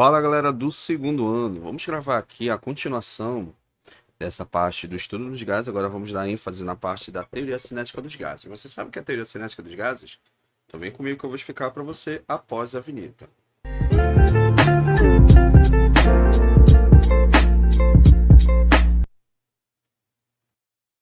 Fala galera do segundo ano, vamos gravar aqui a continuação dessa parte do estudo dos gases. Agora vamos dar ênfase na parte da teoria cinética dos gases. Você sabe o que é a teoria cinética dos gases? Então vem comigo que eu vou explicar para você após a vinheta.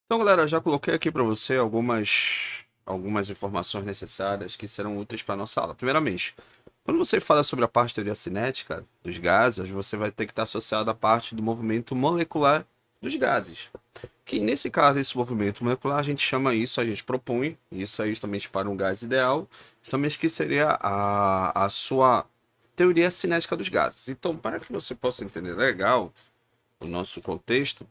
Então galera, já coloquei aqui para você algumas informações necessárias que serão úteis para a nossa aula. Primeiramente, quando você fala sobre a parte de teoria cinética dos gases, você vai ter que estar associado à parte do movimento molecular dos gases. Que nesse caso, esse movimento molecular, a gente chama isso, a gente propõe isso aí justamente para um gás ideal, justamente que seria a sua teoria cinética dos gases. Então, para que você possa entender legal o nosso contexto,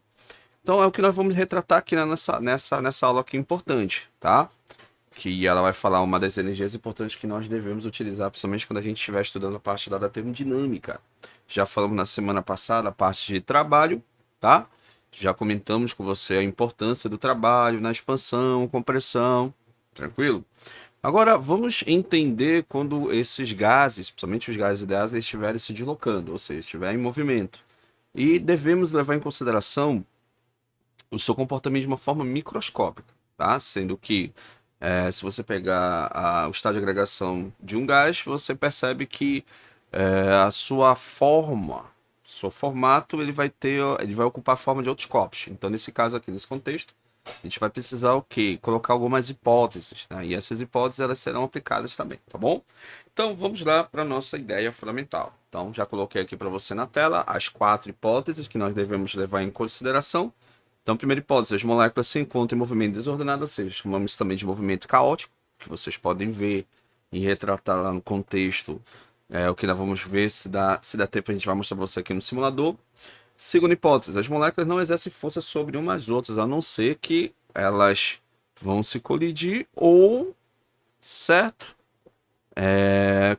então é o que nós vamos retratar aqui nessa aula aqui importante, tá? Que ela vai falar uma das energias importantes que nós devemos utilizar, principalmente quando a gente estiver estudando a parte da termodinâmica. Já falamos na semana passada a parte de trabalho, tá? Já comentamos com você a importância do trabalho na expansão, compressão, tranquilo? Agora, vamos entender quando esses gases, principalmente os gases ideais, estiverem se deslocando, ou seja, estiverem em movimento. E devemos levar em consideração o seu comportamento de uma forma microscópica, tá? Sendo que se você pegar o estado de agregação de um gás, você percebe que a sua forma, seu formato, ele vai ocupar a forma de outros corpos. Então, nesse caso aqui, nesse contexto, a gente vai precisar o quê? Colocar algumas hipóteses, né? E essas hipóteses elas serão aplicadas também, tá bom? Então, vamos lá para a nossa ideia fundamental. Então, já coloquei aqui para você na tela as 4 hipóteses que nós devemos levar em consideração. Então, primeira hipótese, as moléculas se encontram em movimento desordenado, ou seja, chamamos também de movimento caótico, que vocês podem ver e retratar lá no contexto, o que nós vamos ver, se dá tempo a gente vai mostrar para você aqui no simulador. Segunda hipótese, as moléculas não exercem força sobre umas às outras, a não ser que elas vão se colidir ou, certo?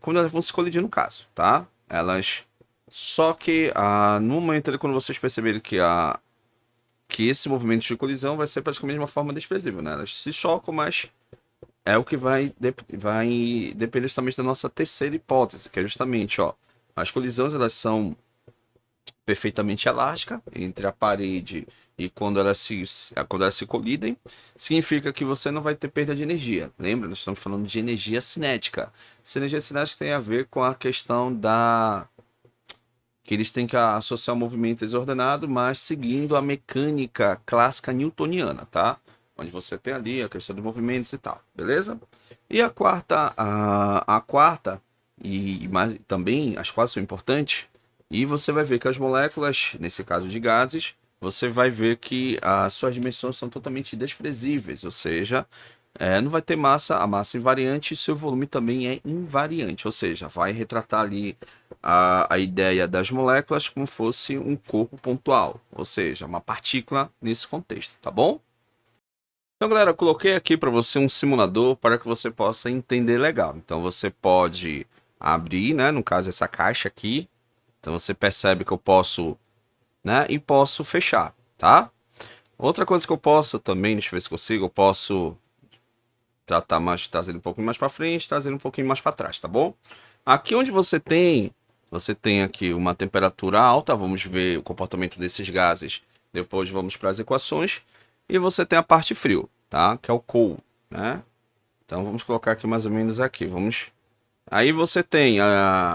Quando elas vão se colidir no caso, tá? Só que no momento quando vocês perceberem que esse movimento de colisão vai ser praticamente de uma forma desprezível, né? Elas se chocam, mas é o que vai depender justamente da nossa terceira hipótese, que é justamente, ó, as colisões elas são perfeitamente elásticas entre a parede e quando elas se colidem, significa que você não vai ter perda de energia. Lembra? Nós estamos falando de energia cinética. Essa energia cinética tem a ver com a questão que eles têm que associar o movimento desordenado, mas seguindo a mecânica clássica newtoniana, tá? Onde você tem ali a questão dos movimentos e tal, beleza? E a quarta mas também as quatro são importantes, e você vai ver que as moléculas, nesse caso de gases, você vai ver que as suas dimensões são totalmente desprezíveis, ou seja, não vai ter massa, a massa invariante e seu volume também é invariante, ou seja, vai retratar ali a ideia das moléculas como fosse um corpo pontual, ou seja, uma partícula nesse contexto, tá bom? Então, galera, eu coloquei aqui para você um simulador para que você possa entender legal. Então, você pode abrir, né, no caso, essa caixa aqui. Então, você percebe que eu posso, né, e posso fechar, tá? Outra coisa que eu posso também, deixa eu ver se consigo, eu posso trazendo um pouquinho mais para frente, trazendo um pouquinho mais para trás, tá bom? Aqui onde você tem aqui uma temperatura alta, vamos ver o comportamento desses gases, depois vamos para as equações, e você tem a parte frio, tá? Que é o cold, né? Então vamos colocar aqui mais ou menos aqui, Aí você tem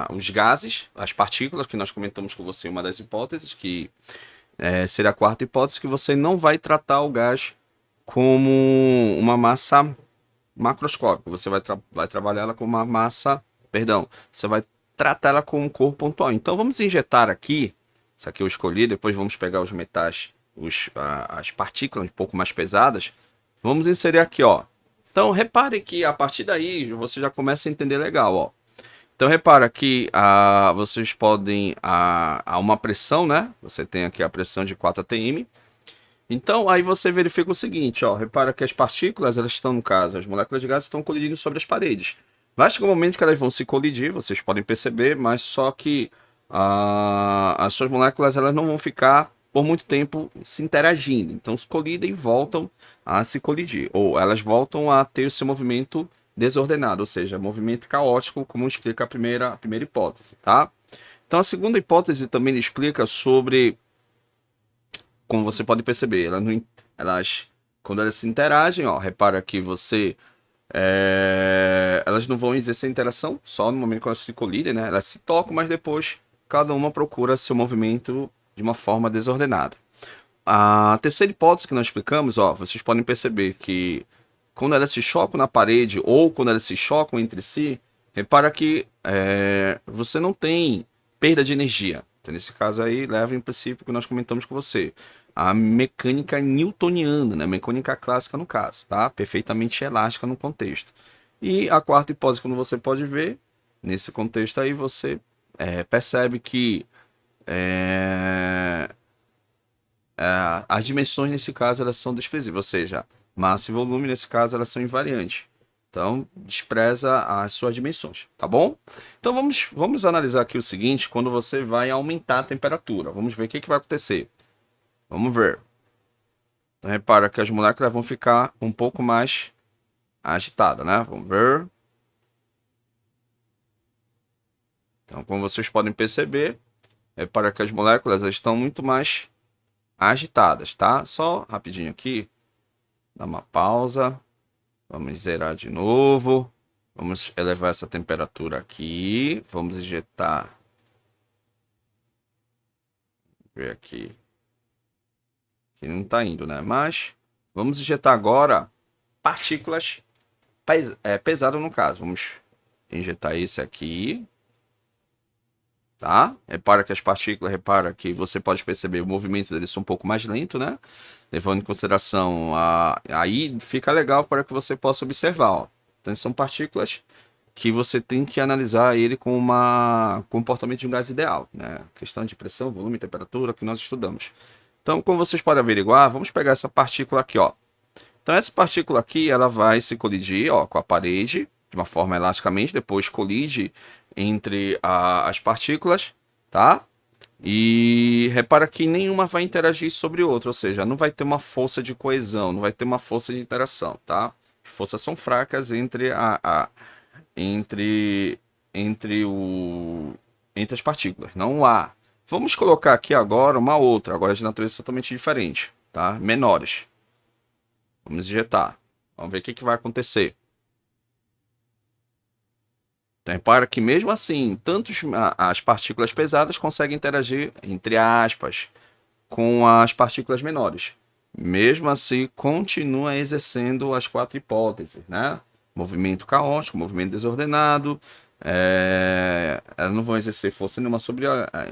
os gases, as partículas, que nós comentamos com você, uma das hipóteses, que seria a quarta hipótese, que você não vai tratar o gás como uma massa macroscópica, você vai trabalhar ela com uma massa, perdão, você vai tratar ela como um corpo pontual. Então vamos injetar aqui, isso aqui eu escolhi, depois vamos pegar os metais, as partículas um pouco mais pesadas, vamos inserir aqui, ó. Então repare que a partir daí você já começa a entender legal, ó. Então repara que vocês podem, a uma pressão, né? Você tem aqui a pressão de 4 atm. Então, aí você verifica o seguinte, ó, repara que as partículas, elas estão, no caso, as moléculas de gás estão colidindo sobre as paredes. Vai chegar um momento que elas vão se colidir, vocês podem perceber, mas só que as suas moléculas elas não vão ficar por muito tempo se interagindo. Então, se colidem e voltam a se colidir, ou elas voltam a ter o seu movimento desordenado, ou seja, movimento caótico, como explica a primeira hipótese, tá? Então a segunda hipótese também explica sobre, como você pode perceber, elas, quando elas se interagem, ó, repara que elas não vão exercer interação só no momento que elas se colidem, né? Elas se tocam, mas depois cada uma procura seu movimento de uma forma desordenada. A terceira hipótese que nós explicamos, ó, vocês podem perceber que quando elas se chocam na parede ou quando elas se chocam entre si, repara que você não tem perda de energia. Então, nesse caso aí, leva em princípio que nós comentamos com você. A mecânica newtoniana, né? Mecânica clássica no caso, tá? Perfeitamente elástica no contexto. E a quarta hipótese, como você pode ver, nesse contexto aí, você percebe que é, as dimensões nesse caso elas são desprezíveis, ou seja, massa e volume nesse caso elas são invariantes. Então, despreza as suas dimensões, tá bom? Então vamos analisar aqui o seguinte, quando você vai aumentar a temperatura. Vamos ver o que vai acontecer. Vamos ver. Então repara que as moléculas vão ficar um pouco mais agitadas, né? Vamos ver. Então, como vocês podem perceber, repara que as moléculas estão muito mais agitadas, tá? Só rapidinho aqui, dá uma pausa. Vamos zerar de novo. Vamos elevar essa temperatura aqui. Vamos injetar. Ver aqui. Que não está indo, né? Mas vamos injetar agora partículas pesadas no caso. Vamos injetar esse aqui. Tá? Repara que você pode perceber o movimento deles são um pouco mais lento, né? Levando em consideração aí fica legal para que você possa observar, ó. Então são partículas que você tem que analisar ele com um comportamento de um gás ideal, né? Questão de pressão, volume, temperatura que nós estudamos. Então, como vocês podem averiguar, vamos pegar essa partícula aqui, ó. Então essa partícula aqui, ela vai se colidir, ó, com a parede de uma forma elasticamente, depois colide entre as partículas, tá? E repara que nenhuma vai interagir sobre outra, ou seja, não vai ter uma força de coesão, não vai ter uma força de interação, tá? As forças são fracas entre entre as partículas, não há. Vamos colocar aqui agora uma outra, agora de natureza totalmente diferente, tá? Menores. Vamos injetar. Vamos ver o que vai acontecer. Então, repara que mesmo assim, as partículas pesadas conseguem interagir, entre aspas, com as partículas menores. Mesmo assim, continua exercendo as quatro hipóteses, né? Movimento caótico, movimento desordenado. Elas não vão exercer força nenhuma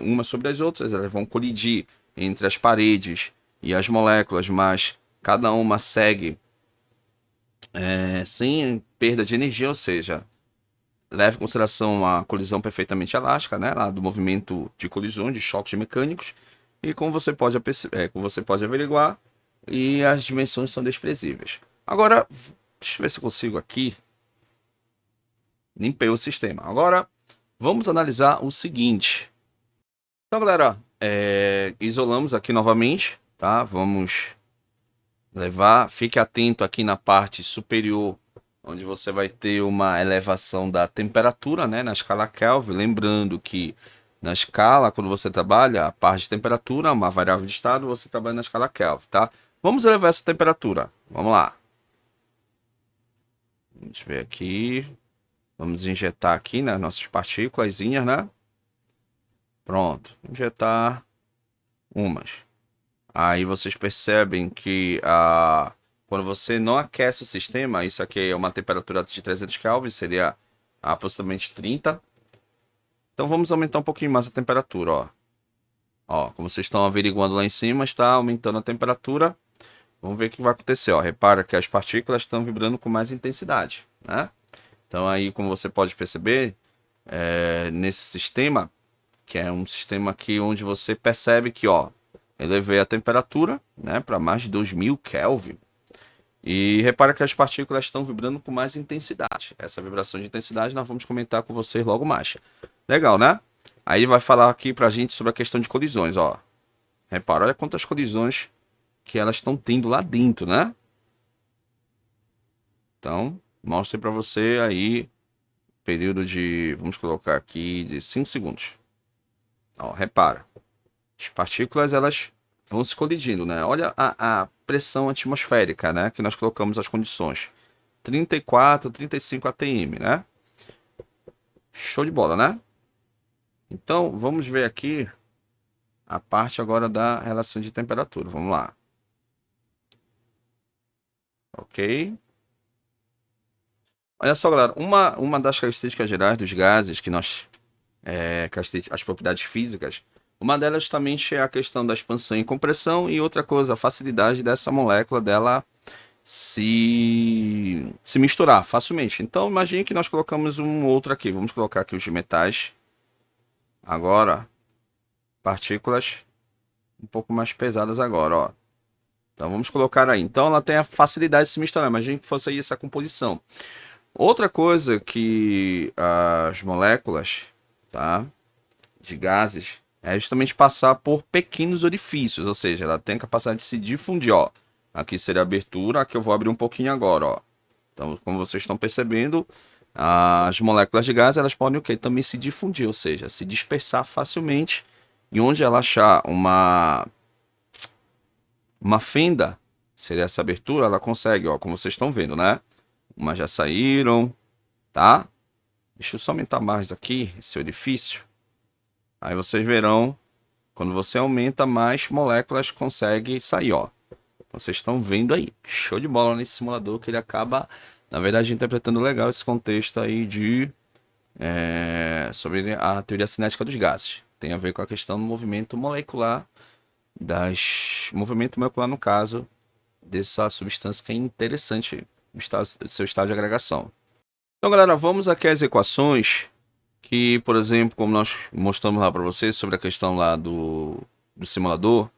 uma sobre as outras, elas vão colidir entre as paredes e as moléculas, mas cada uma segue sem perda de energia, ou seja, leva em consideração a colisão perfeitamente elástica, né, lá do movimento de colisões, de choques mecânicos, e como você pode averiguar, e as dimensões são desprezíveis. Agora, deixa eu ver se eu consigo aqui. Limpei o sistema. Agora, vamos analisar o seguinte. Então, galera, isolamos aqui novamente, tá? Vamos levar, fique atento aqui na parte superior, onde você vai ter uma elevação da temperatura, né, na escala Kelvin. Lembrando que na escala, quando você trabalha a parte de temperatura, uma variável de estado, você trabalha na escala Kelvin, tá? Vamos elevar essa temperatura. Vamos lá. Vamos ver aqui. Vamos injetar aqui nas nossas partículas, né? Pronto. Injetar umas. Aí vocês percebem que quando você não aquece o sistema, isso aqui é uma temperatura de 300 Kelvin, seria aproximadamente 30. Então vamos aumentar um pouquinho mais a temperatura, ó. Ó, como vocês estão averiguando lá em cima, está aumentando a temperatura. Vamos ver o que vai acontecer, ó. Repara que as partículas estão vibrando com mais intensidade, né? Então aí, como você pode perceber, nesse sistema, que é um sistema aqui onde você percebe que, ó, elevei a temperatura, né, para mais de 2000 Kelvin. E repara que as partículas estão vibrando com mais intensidade. Essa vibração de intensidade nós vamos comentar com vocês logo mais. Legal, né? Aí ele vai falar aqui pra gente sobre a questão de colisões, ó. Repara, olha quantas colisões que elas estão tendo lá dentro, né? Então, mostre para você aí período de, vamos colocar aqui, de 5 segundos. Ó, repara. As partículas, elas vão se colidindo, né? Olha a pressão atmosférica, né? Que nós colocamos as condições. 34, 35 atm, né? Show de bola, né? Então, vamos ver aqui a parte agora da relação de temperatura. Vamos lá. Ok. Olha só, galera. Uma das características gerais dos gases que nós... as propriedades físicas, uma delas justamente é a questão da expansão e compressão, e outra coisa, a facilidade dessa molécula dela se misturar facilmente. Então, imagine que nós colocamos um outro aqui. Vamos colocar aqui os metais. Agora, partículas um pouco mais pesadas agora, ó. Então, vamos colocar aí. Então, ela tem a facilidade de se misturar. Imagine que fosse aí essa composição. Outra coisa que as moléculas, tá, de gases é justamente passar por pequenos orifícios, ou seja, ela tem a capacidade de se difundir, ó. Aqui seria a abertura, aqui eu vou abrir um pouquinho agora, ó. Então, como vocês estão percebendo, as moléculas de gás, elas podem o quê? Também se difundir, ou seja, se dispersar facilmente. E onde ela achar uma fenda, seria essa abertura, ela consegue, ó, como vocês estão vendo, né? Umas já saíram, tá? Deixa eu só aumentar mais aqui, esse orifício. Aí vocês verão, quando você aumenta, mais moléculas conseguem sair, ó. Vocês estão vendo aí. Show de bola nesse simulador, que ele acaba, na verdade, interpretando legal esse contexto aí sobre a teoria cinética dos gases. Tem a ver com a questão do movimento molecular, movimento molecular no caso, dessa substância que é interessante no seu estado de agregação. Então, galera, vamos aqui às equações que, por exemplo, como nós mostramos lá para vocês sobre a questão lá do simulador.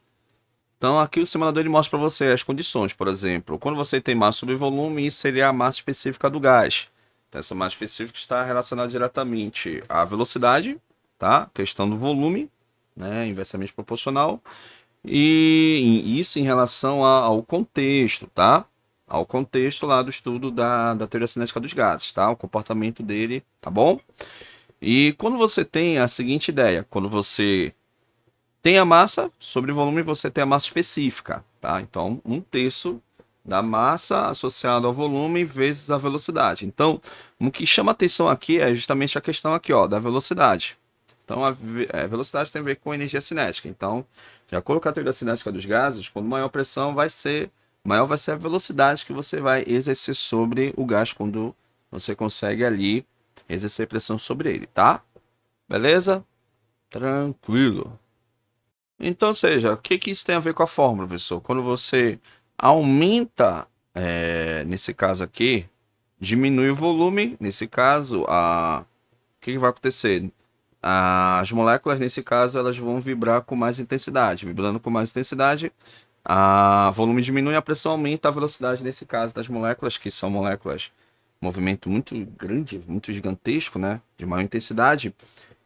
Então, aqui o simulador ele mostra para você as condições. Por exemplo, quando você tem massa sobre volume, isso seria a massa específica do gás. Então, essa massa específica está relacionada diretamente à velocidade, tá? Questão do volume, né? Inversamente proporcional. E isso em relação ao contexto, tá? Ao contexto lá do estudo da teoria cinética dos gases, tá? O comportamento dele, tá bom? E quando você tem a seguinte ideia, quando você tem a massa sobre volume, você tem a massa específica, tá? Então, 1/3 da massa associado ao volume vezes a velocidade. Então, o que chama atenção aqui é justamente a questão aqui, ó, da velocidade. Então, a velocidade tem a ver com energia cinética. Então, de acordo com a teoria cinética dos gases, quando maior a pressão maior vai ser a velocidade que você vai exercer sobre o gás quando você consegue ali exercer pressão sobre ele, tá? Beleza? Tranquilo. Então, seja, o que isso tem a ver com a fórmula, professor? Quando você aumenta, nesse caso aqui, diminui o volume, nesse caso, o que vai acontecer? As moléculas, nesse caso, elas vão vibrar com mais intensidade. Vibrando com mais intensidade, o volume diminui, a pressão aumenta, a velocidade, nesse caso, das moléculas, que são moléculas, movimento muito grande, muito gigantesco, né? De maior intensidade.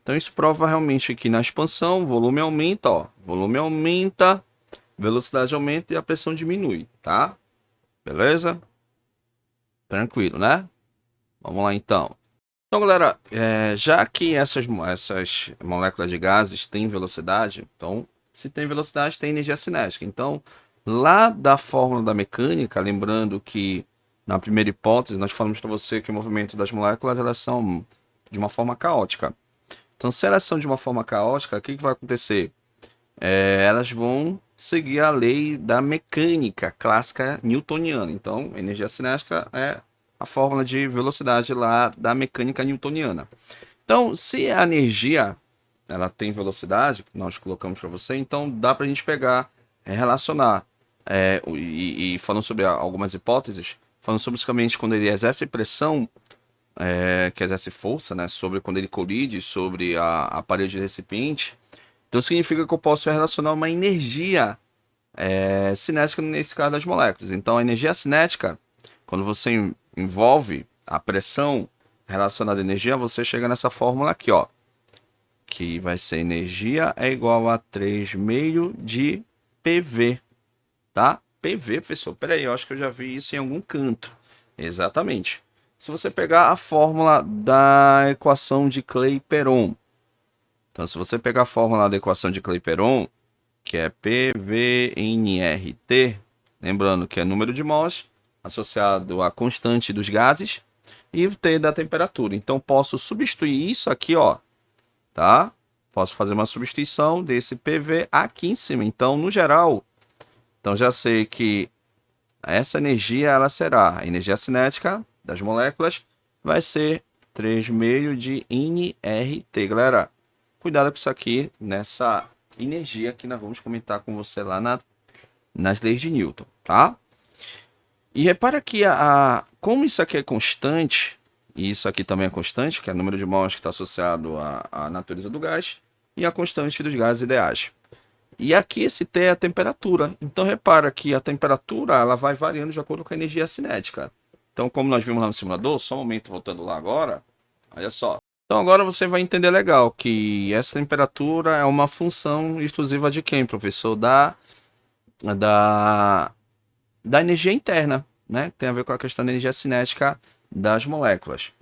Então isso prova realmente que na expansão o volume aumenta, ó. Volume aumenta, velocidade aumenta e a pressão diminui, tá? Beleza? Tranquilo, né? Vamos lá então. Então, galera, já que essas moléculas de gases têm velocidade, então, se tem velocidade, tem energia cinética. Então, lá da fórmula da mecânica, lembrando que na primeira hipótese nós falamos para você que o movimento das moléculas elas são de uma forma caótica. Então, se elas são de uma forma caótica, o que vai acontecer? Elas vão seguir a lei da mecânica clássica newtoniana. Então, energia cinética é a fórmula de velocidade lá da mecânica newtoniana. Então, se a energia ela tem velocidade, que nós colocamos para você, então dá para a gente pegar, relacionar, e falando sobre algumas hipóteses, falando sobre basicamente quando ele exerce pressão, que exerce força, né, sobre quando ele colide sobre a parede do recipiente. Então significa que eu posso relacionar uma energia cinética nesse caso das moléculas. Então a energia cinética, quando você envolve a pressão relacionada à energia, você chega nessa fórmula aqui, ó, que vai ser energia é igual a 3,5 de PV, tá? PV, professor, peraí, eu acho que eu já vi isso em algum canto. Exatamente. Se você pegar a fórmula da equação de Clapeyron, Então, se você pegar a fórmula da equação de Clapeyron, que é PV/NRT, lembrando que é número de mols associado à constante dos gases e o T da temperatura. Então, posso substituir isso aqui, ó, tá? Posso fazer uma substituição desse PV aqui em cima. Então, no geral, então já sei que essa energia ela será a energia cinética das moléculas, vai ser 3,5 de nRT, galera. Cuidado com isso aqui, nessa energia que nós vamos comentar com você lá nas leis de Newton, tá? E repara que como isso aqui é constante, e isso aqui também é constante, que é o número de mols que está associado à natureza do gás, e a constante dos gases ideais. E aqui esse T é a temperatura. Então repara que a temperatura ela vai variando de acordo com a energia cinética. Então, como nós vimos lá no simulador, só um momento voltando lá agora, olha só. Então agora você vai entender legal que essa temperatura é uma função exclusiva de quem, professor? Da, da energia interna, né? Tem a ver com a questão da energia cinética das moléculas.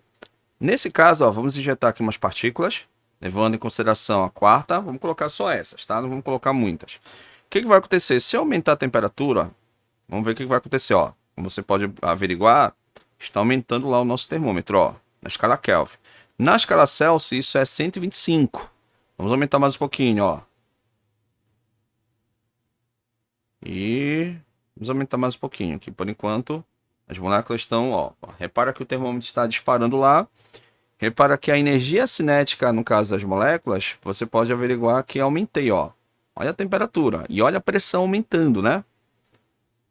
Nesse caso, ó, vamos injetar aqui umas partículas, levando em consideração a quarta, vamos colocar só essas, tá? Não vamos colocar muitas. O que vai acontecer? Se eu aumentar a temperatura, vamos ver o que vai acontecer, ó. Como você pode averiguar, está aumentando lá o nosso termômetro, ó, na escala Kelvin. Na escala Celsius, isso é 125. Vamos aumentar mais um pouquinho, ó. E vamos aumentar mais um pouquinho aqui. Por enquanto, as moléculas estão, ó. Repara que o termômetro está disparando lá. Repara que a energia cinética, no caso das moléculas, você pode averiguar que aumentei, ó. Olha a temperatura e olha a pressão aumentando, né?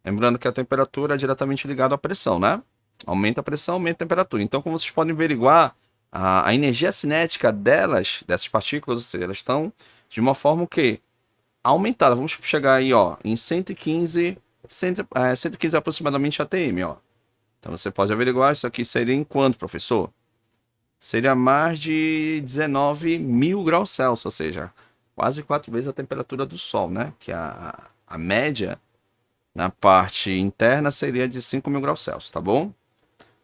Lembrando que a temperatura é diretamente ligada à pressão, né? Aumenta a pressão, aumenta a temperatura. Então, como vocês podem averiguar, a energia cinética dessas partículas, ou seja, elas estão de uma forma o quê? Aumentada. Vamos chegar aí, ó, em 115 aproximadamente ATM, ó. Então, você pode averiguar isso aqui seria em quanto, professor? Seria mais de 19.000 graus Celsius, ou seja, quase 4 vezes a temperatura do Sol, né? Que a média na parte interna seria de 5.000 graus Celsius, tá bom?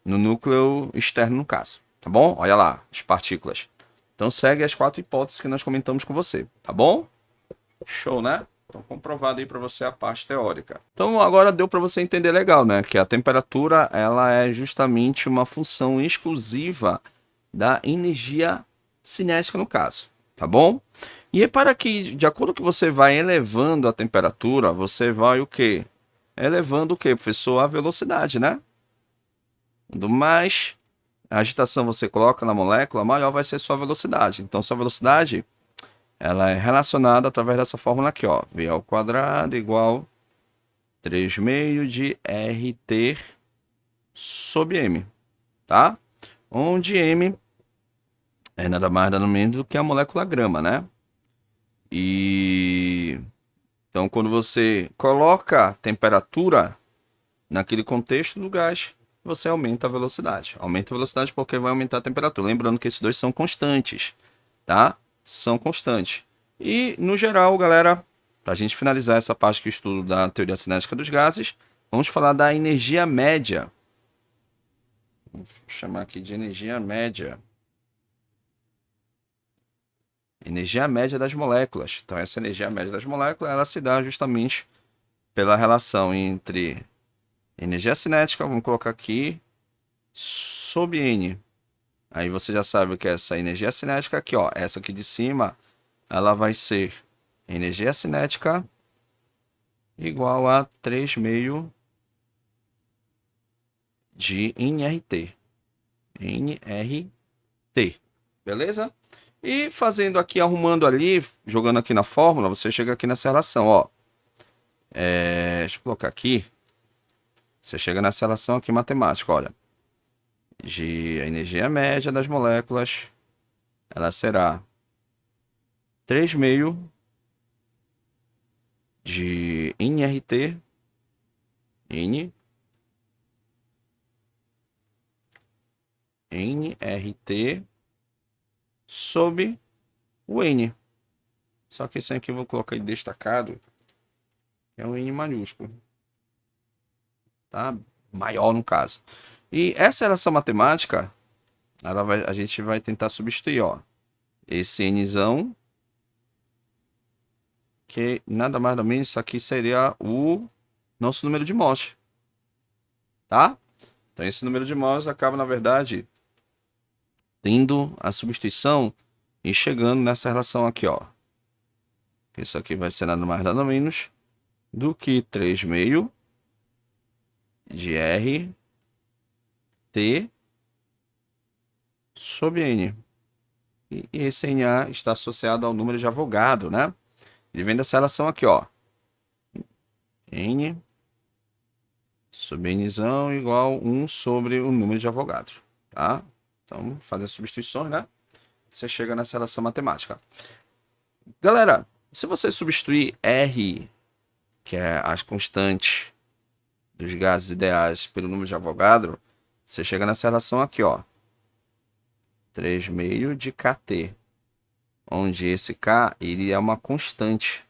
No núcleo externo, no caso, tá bom? Olha lá, as partículas. Então segue as 4 hipóteses que nós comentamos com você, tá bom? Show, né? Então comprovado aí para você a parte teórica. Então agora deu para você entender legal, né? Que a temperatura ela é justamente uma função exclusiva da energia cinética no caso, tá bom? E repara que de acordo que você vai elevando a temperatura, você vai o quê? Elevando o quê, professor? A velocidade, né? Quanto mais agitação você coloca na molécula, maior vai ser sua velocidade. Então sua velocidade ela é relacionada através dessa fórmula aqui, ó. V ao quadrado igual 3,5 de RT sobre M, tá? Onde M é nada mais nada menos do que a molécula grama, né? E então quando você coloca temperatura naquele contexto do gás, você aumenta a velocidade. Aumenta a velocidade porque vai aumentar a temperatura. Lembrando que esses dois são constantes, tá? São constantes. E no geral, galera, para a gente finalizar essa parte que eu estudo da teoria cinética dos gases, vamos falar da energia média. Vou chamar aqui de energia média. Energia média das moléculas. Então, essa energia média das moléculas, ela se dá justamente pela relação entre energia cinética, vamos colocar aqui, sobre N. Aí você já sabe que essa energia cinética aqui, ó, essa aqui de cima, ela vai ser energia cinética igual a 3,5 de nRT. nRT. Beleza? E fazendo aqui, arrumando ali, jogando aqui na fórmula, você chega aqui nessa relação, ó. Deixa eu colocar aqui. Você chega nessa relação aqui matemática, olha. De a energia média das moléculas, ela será 3,5 de nRT, nRT sobre o N. Só que esse aqui eu vou colocar aí destacado, é um N maiúsculo, tá? Maior no caso. E essa relação matemática, a gente vai tentar substituir, ó, esse Nzão que nada mais nada menos, isso aqui seria o nosso número de Morse, tá? Então esse número de Morse acaba, na verdade, tendo a substituição e chegando nessa relação aqui, ó. Isso aqui vai ser nada mais nada menos do que 3/6 de R T sobre N. E esse NA está associado ao número de Avogadro, né? Ele vem dessa relação aqui, ó. N sobre Nzão igual 1 sobre o número de Avogadro, tá? Então, fazendo substituições, né? Você chega nessa relação matemática. Galera, se você substituir R, que é as constantes dos gases ideais, pelo número de Avogadro, você chega nessa relação aqui, ó. 3/6 de kT, onde esse K ele é uma constante,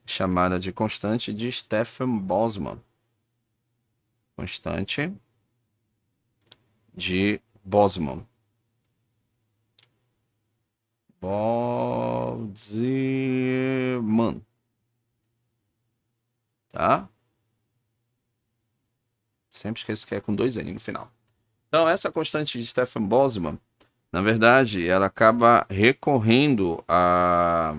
chamada de constante de Stefan-Boltzmann. Constante de Boltzmann. Boltzmann. Tá? Sempre esqueço que é com 2 N no final. Então, essa constante de Stefan-Boltzmann, na verdade, ela acaba recorrendo a...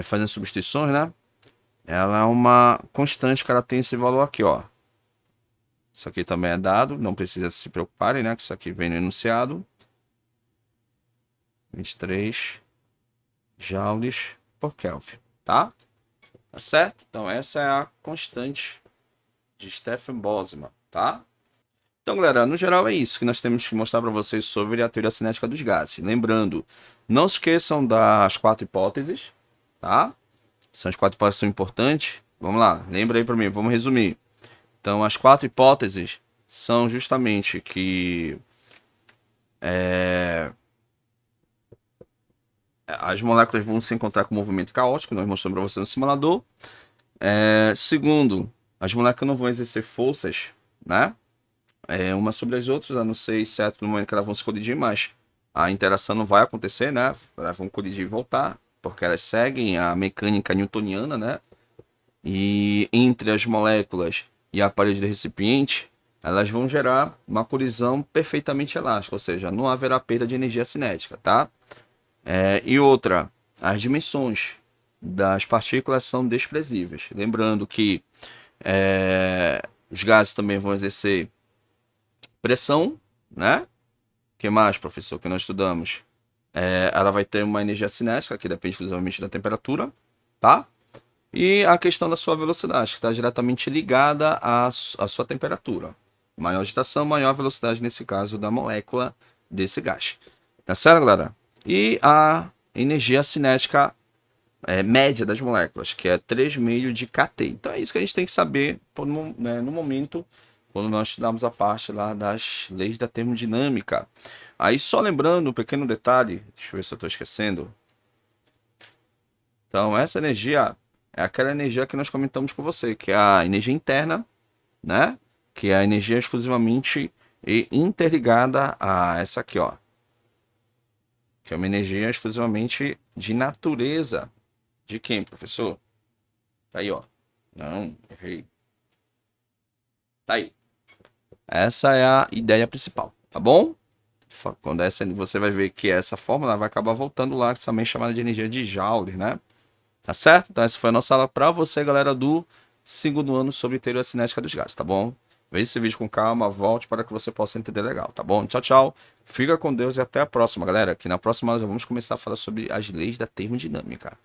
fazendo substituições, né? Ela é uma constante que ela tem esse valor aqui, ó. Isso aqui também é dado, não precisa se preocuparem, né? Que isso aqui vem no enunciado. 23 joules por Kelvin, tá? Tá certo? Então, essa é a constante de Stefan-Boltzmann, tá? Então, galera, no geral é isso que nós temos que mostrar para vocês sobre a teoria cinética dos gases. Lembrando, não se esqueçam das 4 hipóteses, tá? Essas 4 hipóteses são importantes. Vamos lá, lembra aí para mim, vamos resumir. Então, as 4 hipóteses são justamente que as moléculas vão se encontrar com movimento caótico, nós mostramos para você no simulador. Segundo, as moléculas não vão exercer forças, né? Umas sobre as outras, a não ser exceto no momento que elas vão se colidir, mas a interação não vai acontecer, né? Elas vão colidir e voltar, porque elas seguem a mecânica newtoniana, né? E entre as moléculas e a parede do recipiente, elas vão gerar uma colisão perfeitamente elástica, ou seja, não haverá perda de energia cinética, tá? E outra, as dimensões das partículas são desprezíveis. Lembrando que os gases também vão exercer pressão, né? O que mais, professor, que nós estudamos? Ela vai ter uma energia cinética, que depende exclusivamente da temperatura, tá? E a questão da sua velocidade, que está diretamente ligada à sua temperatura. Maior agitação, maior velocidade, nesse caso, da molécula desse gás. Tá certo, galera? E a energia cinética média das moléculas, que é 3/6 de kT. Então é isso que a gente tem que saber no momento, quando nós estudamos a parte lá das leis da termodinâmica. Aí só lembrando um pequeno detalhe, deixa eu ver se eu estou esquecendo. Então essa energia é aquela energia que nós comentamos com você, que é a energia interna, né? Que é a energia exclusivamente interligada a essa aqui, ó. Que é uma energia exclusivamente de natureza. De quem, professor? Tá aí, ó. Não, errei. Tá aí. Essa é a ideia principal, tá bom? Quando você vai ver que essa fórmula vai acabar voltando lá, que é também chamada de energia de Joule, né? Tá certo? Então essa foi a nossa aula para você, galera do 2º ano sobre teoria cinética dos gases, tá bom? Veja esse vídeo com calma, volte para que você possa entender legal, tá bom? Tchau, tchau. Fica com Deus e até a próxima, galera. Que na próxima aula já vamos começar a falar sobre as leis da termodinâmica.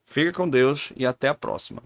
Fica com Deus e até a próxima.